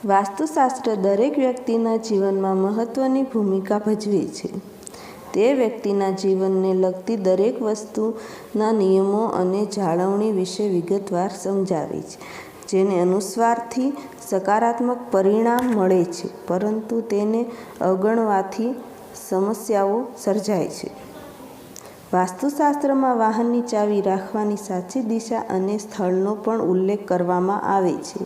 વાસ્તુશાસ્ત્ર દરેક વ્યક્તિના જીવનમાં મહત્ત્વની ભૂમિકા ભજવે છે. તે વ્યક્તિના જીવનને લગતી દરેક વસ્તુના નિયમો અને જાળવણી વિશે વિગતવાર સમજાવે છે, જેને અનુસરવાથી સકારાત્મક પરિણામ મળે છે, પરંતુ તેને અવગણવાથી સમસ્યાઓ સર્જાય છે. વાસ્તુશાસ્ત્રમાં વાહનની ચાવી રાખવાની સાચી દિશા અને સ્થળનો પણ ઉલ્લેખ કરવામાં આવે છે,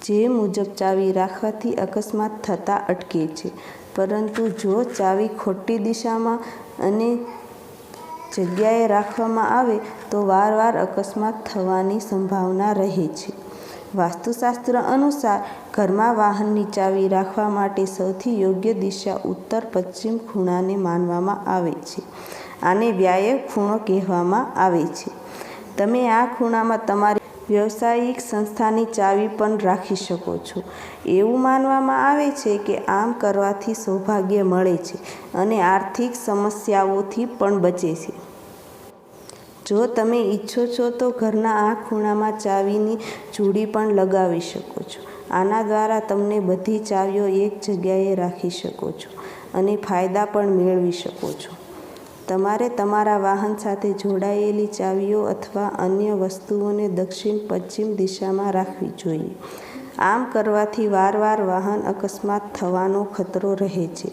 જે મુજબ ચાવી રાખવાથી અકસ્માત થતાં અટકે છે. પરંતુ જો ચાવી ખોટી દિશામાં અને જગ્યાએ રાખવામાં આવે તો વારંવાર અકસ્માત થવાની સંભાવના રહે છે. વાસ્તુશાસ્ત્ર અનુસાર, ઘરમાં વાહનની ચાવી રાખવા માટે સૌથી યોગ્ય દિશા ઉત્તર-પશ્ચિમ ખૂણાને માનવામાં આવે છે. આને વાયવ્ય ખૂણો કહેવામાં આવે છે. તમે આ ખૂણામાં તમારી વ્યવસાયિક સંસ્થાની ચાવી પણ રાખી શકો છો. એવું માનવામાં આવે છે કે આમ કરવાથી સૌભાગ્ય મળે છે અને આર્થિક સમસ્યાઓથી પણ બચે છે. જો તમે ઈચ્છો છો તો ઘરના આ ખૂણામાં ચાવીની જોડી પણ લગાવી શકો છો. આના દ્વારા તમે બધી ચાવીઓ એક જગ્યાએ રાખી શકો છો અને ફાયદા પણ મેળવી શકો છો. તમારે તમારા વાહન સાથે જોડાયેલી ચાવીઓ અથવા અન્ય વસ્તુઓને દક્ષિણ-પશ્ચિમ દિશામાં રાખવી જોઈએ. આમ કરવાથી વારંવાર વાહન અકસ્માત થવાનો ખતરો રહે છે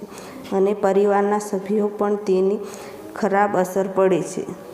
અને પરિવારના સભ્યો પર તેની ખરાબ અસર પડે છે.